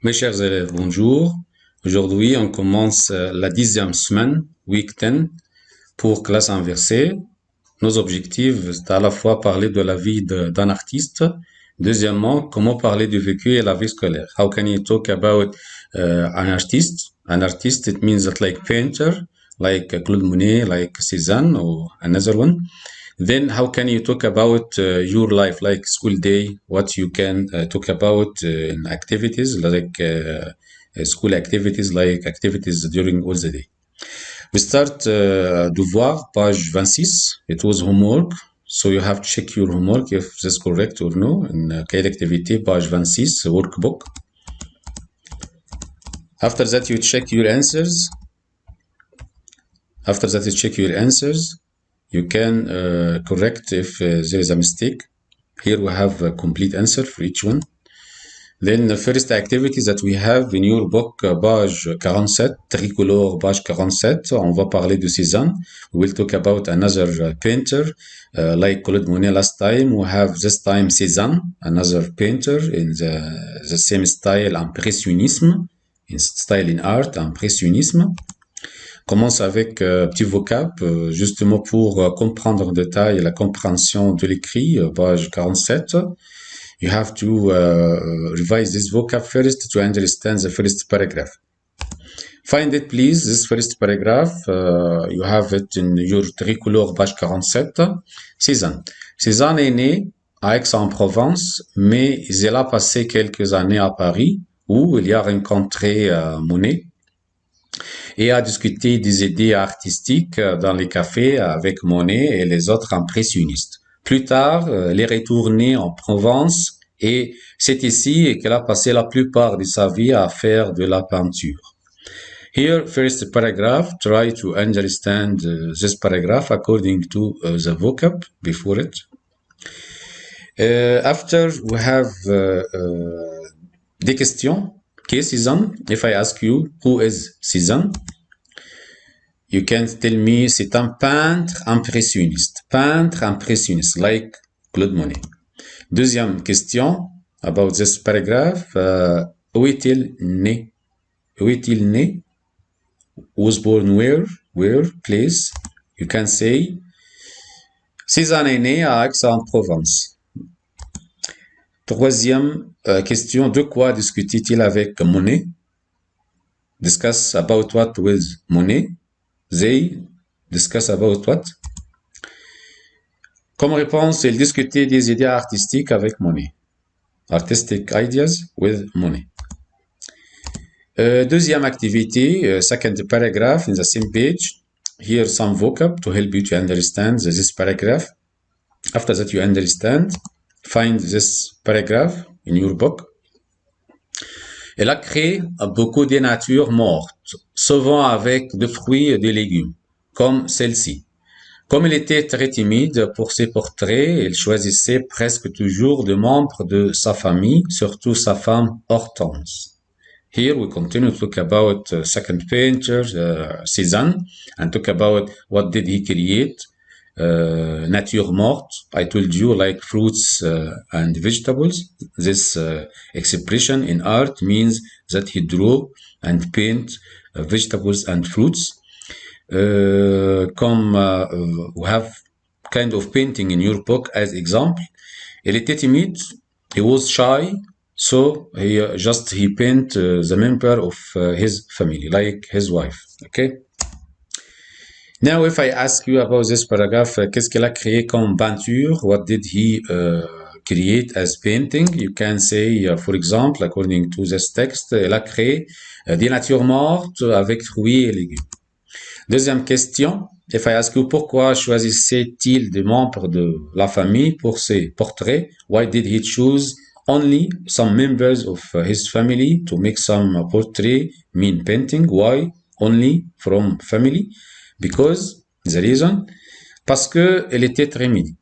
Mes chers élèves, bonjour. Aujourd'hui, on commence la 10e semaine, week 10, pour classe inversée. Nos objectifs, c'est à la fois parler de la vie d'un artiste. Deuxièmement, comment parler du vécu et la vie scolaire. How can you talk about an artist? An artist, it means that like painter, like Claude Monet, like Cézanne, or another one. Then how can you talk about your life, like school day, what you can talk about in activities, like school activities, like activities during all the day. We start devoir, page 26. It was homework. So you have to check your homework if this is correct or no. In cahier d'activité, page 26, workbook. After that, you check your answers. After that, you check your answers. You can correct if there is a mistake. Here we have a complete answer for each one. Then the first activity that we have in your book, page 47, tricolore, page 47, on va parler de Cézanne. We will talk about another painter, like Claude Monet last time. We have this time Cézanne, another painter in the same style, impressionnisme, in style in art, impressionnisme. Commence avec petit vocab, justement pour comprendre en détail la compréhension de l'écrit, page 47. You have to revise this vocab first to understand the first paragraph. Find it, please, this first paragraph. You have it in your tricolore, page 47. Cézanne. Cézanne est né à Aix-en-Provence, mais il a passé quelques années à Paris, où il y a rencontré Monet et a discuté des idées artistiques dans les cafés avec Monet et les autres impressionnistes. Plus tard, il est retourné en Provence et c'est ici qu'elle a passé la plupart de sa vie à faire de la peinture. Here, first paragraph, try to understand this paragraph according to the vocab before it. After, we have des questions. Okay, Cézanne, if I ask you, who is Cézanne? You can tell me, c'est un peintre impressionniste. Peintre impressionniste, like Claude Monet. Deuxième question, about this paragraph. Où est-il né? Où est-il né? Was born where? Where? Place. You can say, Cézanne est né à Aix-en-Provence. Troisième question, de quoi discutait-il avec Monet? Discuss about what with Monet? They discuss about what? Comme réponse, il discutait des idées artistiques avec Monet. Artistic ideas with Monet. Deuxième activité, second paragraph in the same page. Here some vocab to help you to understand this paragraph. After that you understand, find this paragraph in your book. Elle a créé beaucoup de natures mortes, souvent avec des fruits et des légumes, comme celle-ci. Comme il était très timide pour ses portraits, il choisissait presque toujours des membres de sa famille, surtout sa femme Hortense. Here we continue to talk about second painter, Cézanne, and talk about what did he create. Nature morte, I told you, like fruits and vegetables. This expression in art means that he drew and paint vegetables and fruits. Comme we have kind of painting in your book as example. Il était timide, he was shy, so he paint the member of his family, like his wife, okay? Now, if I ask you about this paragraph, qu'est-ce qu'il a créé comme peinture? What did he create as painting? You can say, for example, according to this text, il a créé des natures mortes avec fruits et légumes. Deuxième question, if I ask you pourquoi choisissait-il des membres de la famille pour ses portraits? Why did he choose only some members of his family to make some portrait mean painting? Why only from family? Because, the reason, parce que elle était très timide.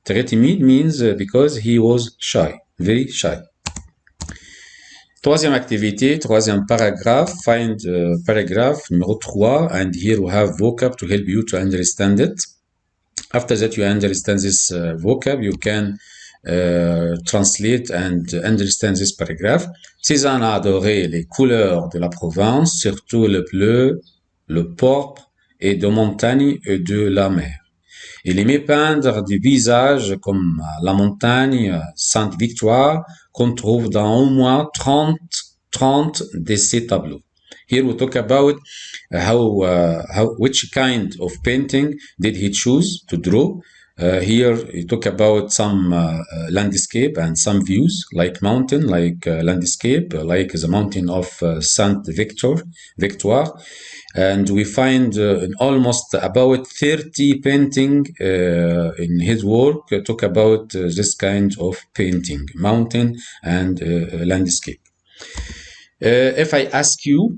Très timide means because he was shy, very shy. Troisième activité, troisième paragraphe, find paragraph numéro 3, and here we have vocab to help you to understand it. After that you understand this vocab, you can translate and understand this paragraph. Cézanne a adoré les couleurs de la Provence, surtout le bleu, le pourpre et de montagne et de la mer. Il aimait peindre des visages comme la montagne Sainte-Victoire qu'on trouve dans au moins 30 de ses tableaux. Here we talk about which kind of painting did he choose to draw. Here you talk about some landscape and some views, like mountain, like landscape, like the mountain of Victoire. And we find almost about 30 painting in his work talk about this kind of painting, mountain and landscape. If I ask you,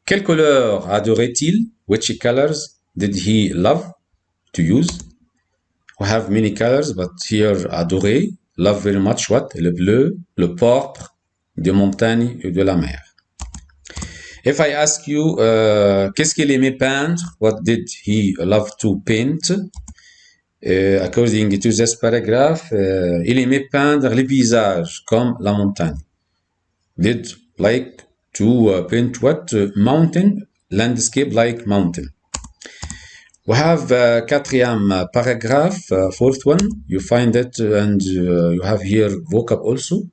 quelle couleur adorait-il? Which colors did he love to use? We have many colors, but here adoré, love very much what? Le bleu, le pourpre, de montagne et de la mer. If I ask you, qu'est-ce qu'il aimait peindre? What did he love to paint? According to this paragraph, il aimait peindre les visages comme la montagne. Did like to paint what? Mountain, landscape like mountain. We have quatrième paragraph, fourth one. You find it and you have here vocab also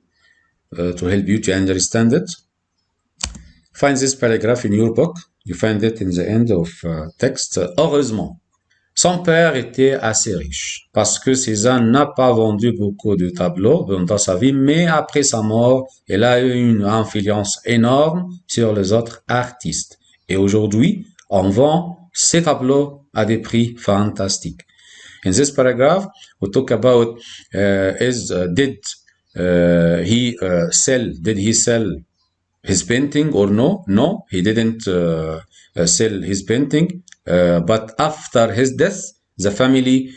to help you to understand it. Find this paragraph in your book. You find it in the end of text. Heureusement, son père était assez riche parce que Cézanne n'a pas vendu beaucoup de tableaux dans sa vie, mais après sa mort, elle a eu une influence énorme sur les autres artistes. Et aujourd'hui, on vend ces tableaux à des prix fantastiques. In this paragraph, we talk about did he sell his painting or no? No, he didn't sell his painting. But after his death, the family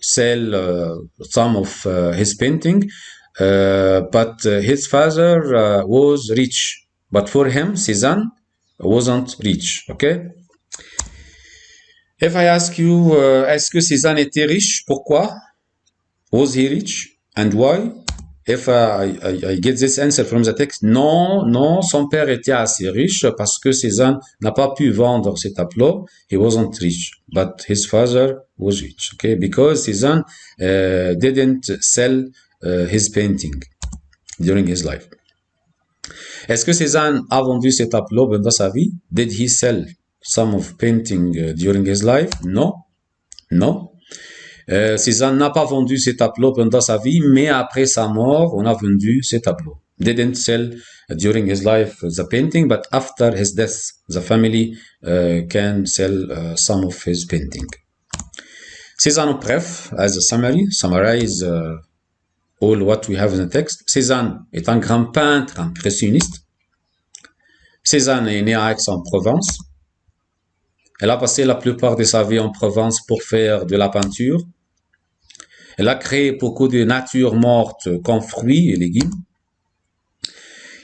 sell some of his painting. But his father was rich. But for him, Cézanne wasn't rich. Okay? If I ask you, est-ce que Cézanne était riche? Pourquoi? Was he rich? And why? If I get this answer from the text, non, son père était assez riche parce que Cézanne n'a pas pu vendre ses tableaux. He wasn't rich, but his father was rich. Okay, because Cézanne didn't sell his painting during his life. Est-ce que Cézanne a vendu ses tableaux pendant sa vie? Did he sell some of painting during his life? No. Cézanne n'a pas vendu ses tableaux pendant sa vie, mais après sa mort, on a vendu ses tableaux. Didn't sell during his life the painting, but after his death, the family can sell some of his painting. Cézanne, bref, as a summarize all what we have in the text. Cézanne est un grand peintre impressionniste. Cézanne est né à Aix-en-Provence. Elle a passé la plupart de sa vie en Provence pour faire de la peinture. Elle a créé beaucoup de nature morte comme fruits et légumes.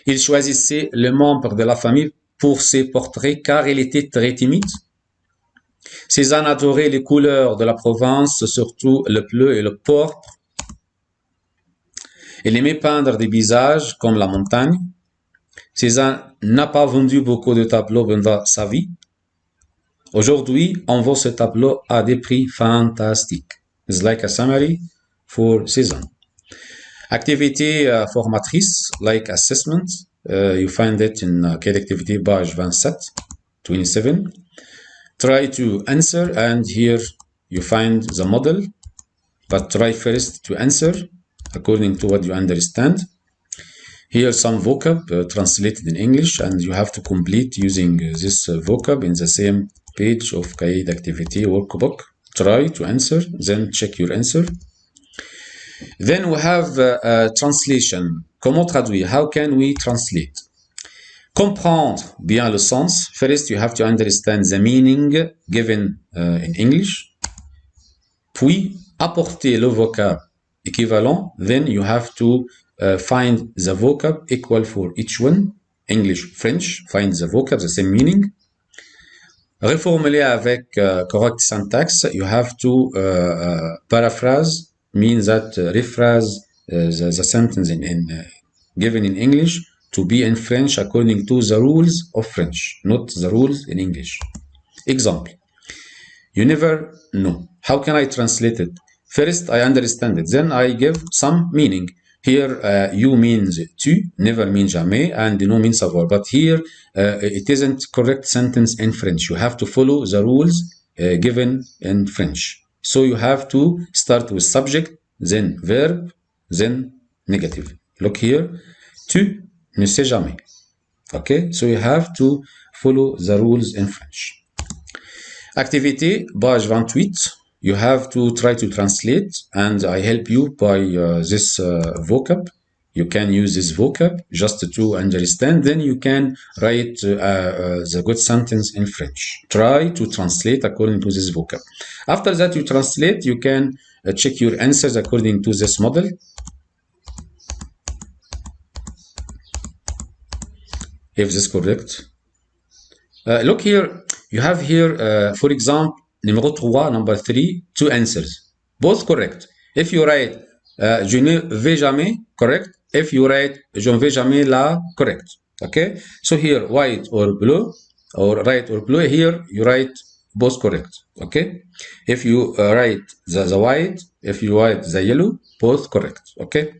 Il choisissait les membres de la famille pour ses portraits car il était très timide. Cézanne adorait les couleurs de la Provence, surtout le bleu et le pourpre. Il aimait peindre des visages comme la montagne. Cézanne n'a pas vendu beaucoup de tableaux pendant sa vie. Aujourd'hui, on vend ce tableau à des prix fantastiques. It's like a summary for Cézanne. Activité formatrice, like assessment. You find it in Quelle activité, page 27. Try to answer, and here you find the model. But try first to answer according to what you understand. Here some vocab translated in English, and you have to complete using this vocab in the same page of Cahier d'activité workbook. Try to answer, then check your answer. Then we have translation. Comment traduire? How can we translate? Comprendre bien le sens. First, you have to understand the meaning given in English. Puis, apporter le vocab équivalent. Then you have to find the vocab equal for each one. English, French, find the vocab, the same meaning. Reformuler avec correct syntax. You have to paraphrase means that rephrase the sentence given in English to be in French according to the rules of French, not the rules in English. Example. You never know. How can I translate it? First, I understand it. Then I give some meaning. Here, you means tu, never means jamais, and no means savoir. But here, it isn't correct sentence in French. You have to follow the rules given in French. So you have to start with subject, then verb, then negative. Look here. Tu ne sais jamais. Okay? So you have to follow the rules in French. Activité, page 28. You have to try to translate, and I help you by this vocab. You can use this vocab just to understand. Then you can write the good sentence in French. Try to translate according to this vocab. After that, you translate. You can check your answers according to this model. If this is correct. Look here. You have here, for example, numéro 3, number 3, two answers. Both correct. If you write je ne vais jamais, correct. If you write je ne vais jamais là, correct. Okay? So here, white or blue, or right or blue, here you write both correct. Okay? If you write the white, if you write the yellow, both correct. Okay?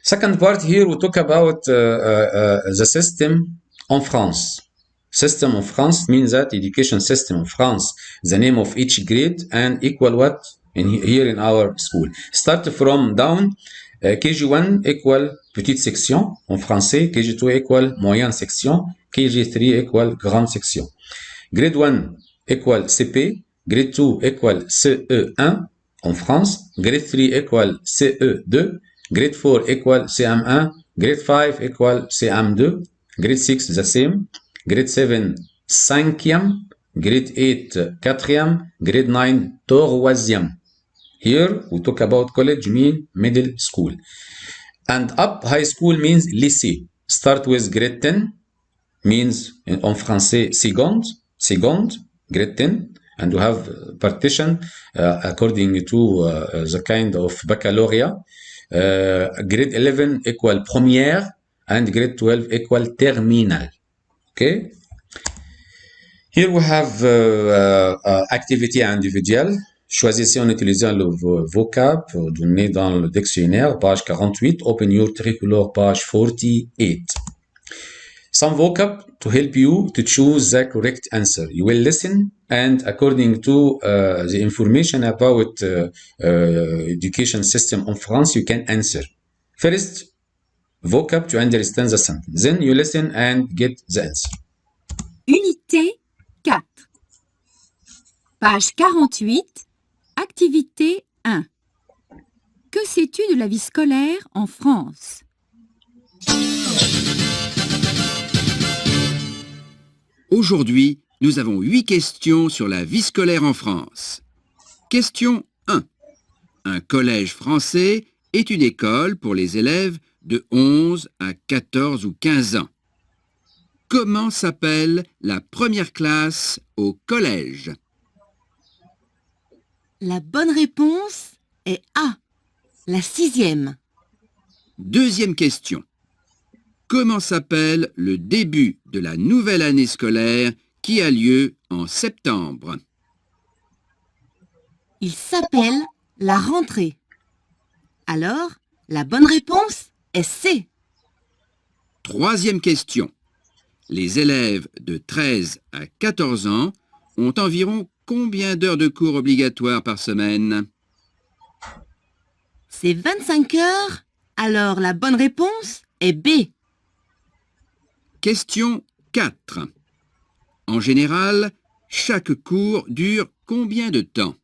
Second part here, we talk about the system en France. System of France means that education system of France, the name of each grade and equal what here in our school. Start from down, KG1 equal petite section en français, KG2 equal moyenne section, KG3 equal grande section. Grade 1 equal CP, grade 2 equal CE1 en France, grade 3 equal CE2, grade 4 equal CM1, grade 5 equal CM2, grade 6 the same, grade 7 5e, grade 8 4e, grade 9 3e. Here we talk about college mean middle school. And up high school means lycée. Start with grade 10 means en français seconde, grade 10. And we have partition according to the kind of baccalaureate. Grade 11 equal première and grade 12 equal terminal. Okay. Here we have activité individuelle. Choisissez en utilisant le vocab donné dans le dictionnaire, page 48. Open your tricolor, page 48. Some vocab to help you to choose the correct answer. You will listen, and according to the information about education system in France, you can answer. First, vocab to understand the sentence. Then you listen and get the answer. Unité 4. Page 48. Activité 1. Que sais-tu de la vie scolaire en France? Aujourd'hui, nous avons 8 questions sur la vie scolaire en France. Question 1. Un collège français est une école pour les élèves de 11 à 14 ou 15 ans. Comment s'appelle la première classe au collège? La bonne réponse est A, la 6e. Deuxième question. Comment s'appelle le début de la nouvelle année scolaire qui a lieu en septembre? Il s'appelle la rentrée. Alors, la bonne réponse est C. Troisième question. Les élèves de 13 à 14 ans ont environ combien d'heures de cours obligatoires par semaine? C'est 25 heures. Alors, la bonne réponse est B. Question 4. En général, chaque cours dure combien de temps?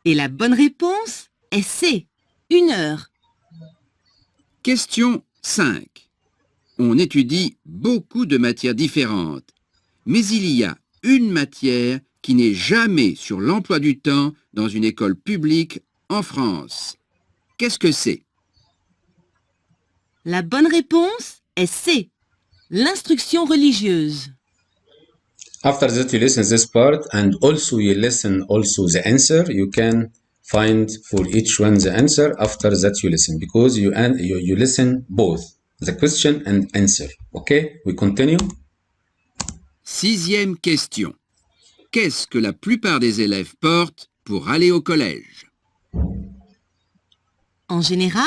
Et la bonne réponse est C, 1 heure. Question 5. On étudie beaucoup de matières différentes, mais il y a une matière qui n'est jamais sur l'emploi du temps dans une école publique en France. Qu'est-ce que c'est? La bonne réponse est C, l'instruction religieuse. After that, you listen this part and also you listen also the answer. You can find for each one the answer after that you listen because you listen both the question and answer. Okay, we continue. 6e question. Qu'est-ce que la plupart des élèves portent pour aller au collège? En général,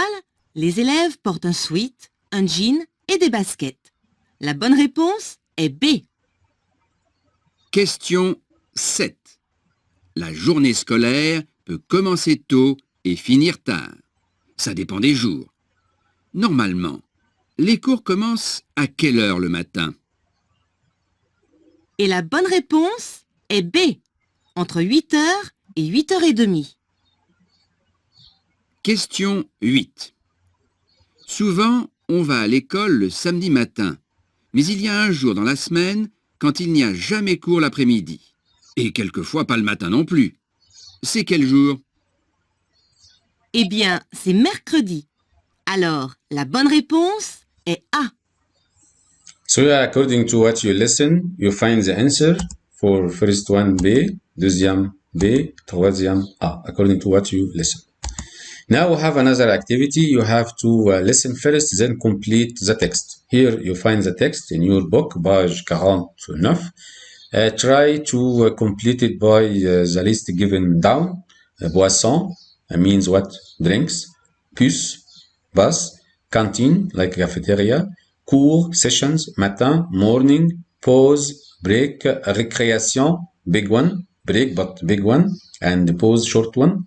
les élèves portent un sweat, un jean et des baskets. La bonne réponse est B. Question 7. La journée scolaire peut commencer tôt et finir tard. Ça dépend des jours. Normalement, les cours commencent à quelle heure le matin? Et la bonne réponse est B. Entre 8h et 8h30. Question 8. Souvent, on va à l'école le samedi matin, mais il y a un jour dans la semaine quand il n'y a jamais cours l'après-midi. Et quelquefois pas le matin non plus. C'est quel jour? Eh bien, c'est mercredi. Alors, la bonne réponse est A. So according to what you listen, you find the answer for first one B, deuxième B, troisième A, according to what you listen. Now we have another activity. You have to listen first, then complete the text. Here you find the text in your book, page 49. Try to complete it by the list given down. Boisson means what? Drinks. Puce, bus. Canteen, like cafeteria. Cours, sessions, matin, morning, pause, break, récréation, big one, break but big one, and pause, short one.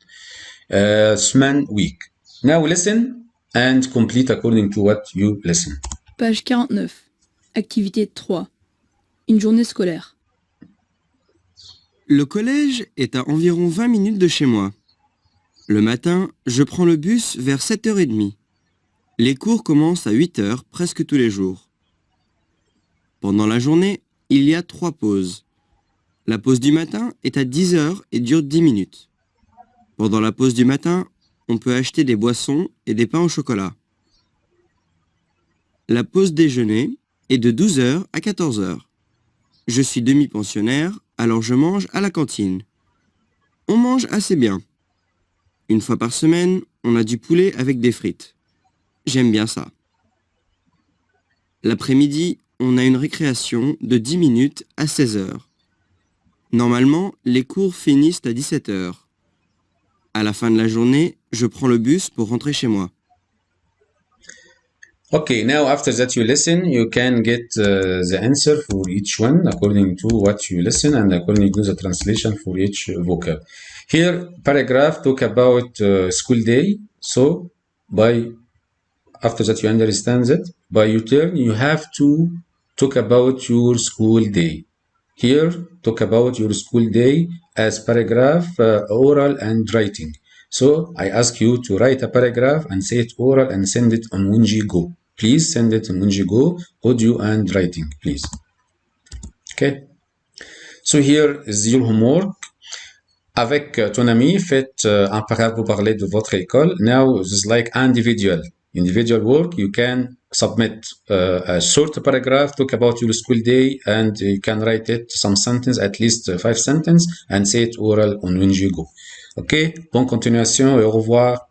Semaine, week. Now listen and complete according to what you listen. Page 49. Activité 3. Une journée scolaire. Le collège est à environ 20 minutes de chez moi. Le matin, je prends le bus vers 7h30. Les cours commencent à 8h presque tous les jours. Pendant la journée, il y a 3 pauses. La pause du matin est à 10h et dure 10 minutes. Pendant la pause du matin, on peut acheter des boissons et des pains au chocolat. La pause déjeuner est de 12h à 14h. Je suis demi-pensionnaire, alors je mange à la cantine. On mange assez bien. Une fois par semaine, on a du poulet avec des frites. J'aime bien ça. L'après-midi, on a une récréation de 10 minutes à 16h. Normalement, les cours finissent à 17h. À la fin de la journée, je prends le bus pour rentrer chez moi. Okay, now after that you listen, you can get the answer for each one according to what you listen and according to the translation for each vocab. Here, paragraph talk about school day. So, after that you understand that, by your turn, you have to talk about your school day. Here, talk about your school day as paragraph, oral and writing. So I ask you to write a paragraph and say it oral and send it on Winjigo. Please send it on Winjigo, audio and writing, please. Okay. So here is your homework. Avec ton ami, faites un paragraphe pour parler de votre école. Now, this is like individual work. You can submit a short paragraph, talk about your school day, and you can write it some sentence, at least 5 sentences, and say it oral on Winjigo. Ok, bonne continuation et au revoir.